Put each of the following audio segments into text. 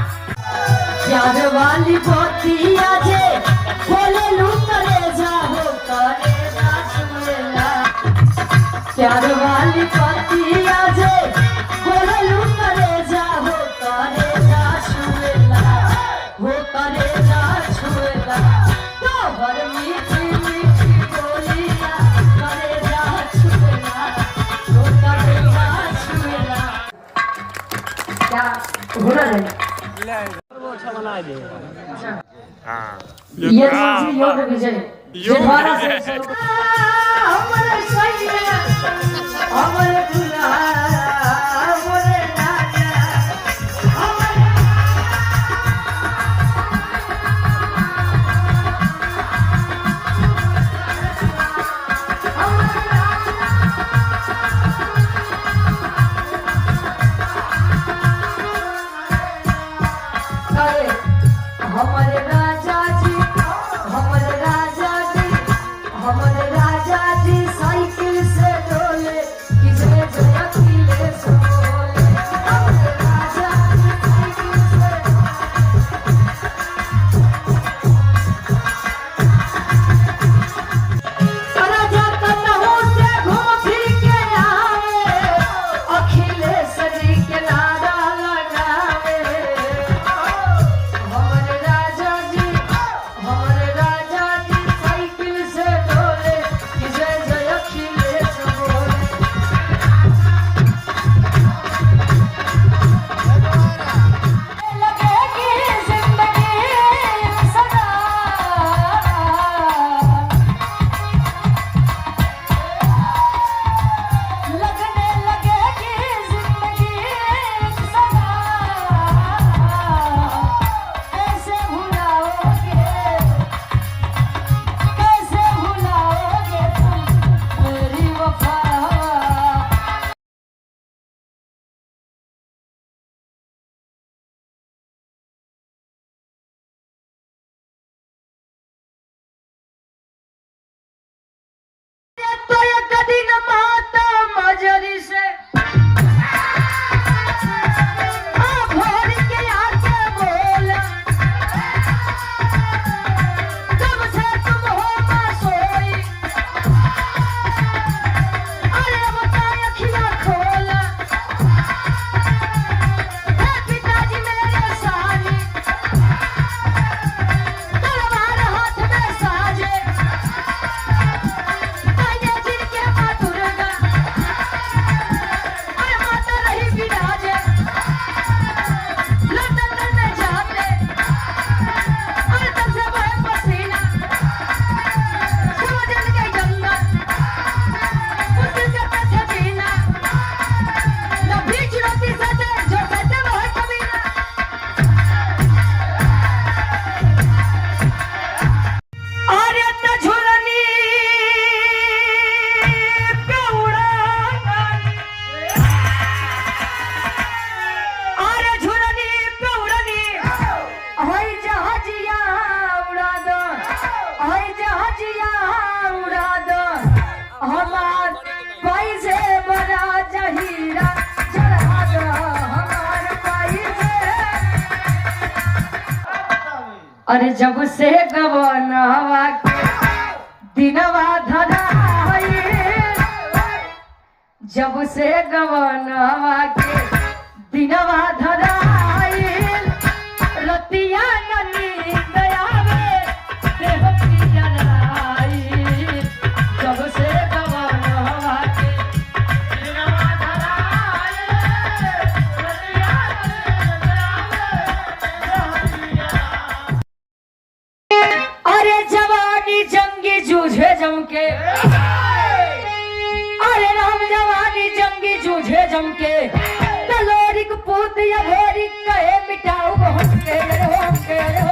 प्यार वाली पोतिया जे बोले लू करे जाओ करे ना छुएला प्यार वाली पोतिया जे बोले लू करे जाओ करे ना छुएला वो करे ना छुएला तो भर मीठी मीठी बोलिया करे ना छुएला वो करे ना छुएला क्या बोला रे ये योग विजय दोबारा से हमारे सैया हमारे दुल्हा हमारे राजा हमारे राजा जी हमारे राजा जी हमारे राजा जी साइकिल से डोले किसे जयकीले सोले हमारे राजा जी साइकिल से राजा कन्हू से घूम फिर के आवे अखिलेश जी के नारा लगावे हमारे राजा जी साइकिल से डोले किसे जय अखिलेश बोले लगेगी जिंदगी सदा लगने लगेगी जिंदगी सदा कैसे भुलाओगे तुम मेरी वफा तो एक दिन माता मजरी से भोर के आके बोला जब से तुम हो सोई अरे बता अखियां खोला हे पिताजी मेरे सानी तलवार हाथ में साजे ताये जिनके माँ दुर्गा अरे माता रही विराजे लंदन में जाते अरे तब से बहे पसीना समझ के जंगल मुश्किल से पैसे जीना न बीच रोटी सजे जो सजे वो है कबीरा अरे त झुलनी पे उड़ानी अरे झुलनी पे उड़नी होई जहाजिया उड़ा दो होई जहाजिया उड़ा दो हमार भाई से बड़ा जहीरा चढ़ा दो हमार भाई से अरे जब से गवनवा के दिनवा धराई जब से गवनवा के दिनवा धराई रतिया नींद आवे देह पिया नाई जब से गवनवा के दिनवा धराई रतिया नींद आवे अरे जवानी जंगी जूझे जम के अरे राम जवानी जंगी जूझे जम के तलोरिक पूत या भोरी कहे मिटाऊ बहुत के हो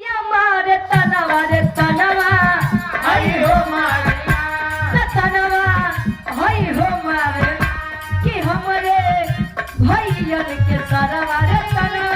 या मारे तनवा हई हो मारे तनवा हई हो मारे कि हमरे भैया के सरवारे तना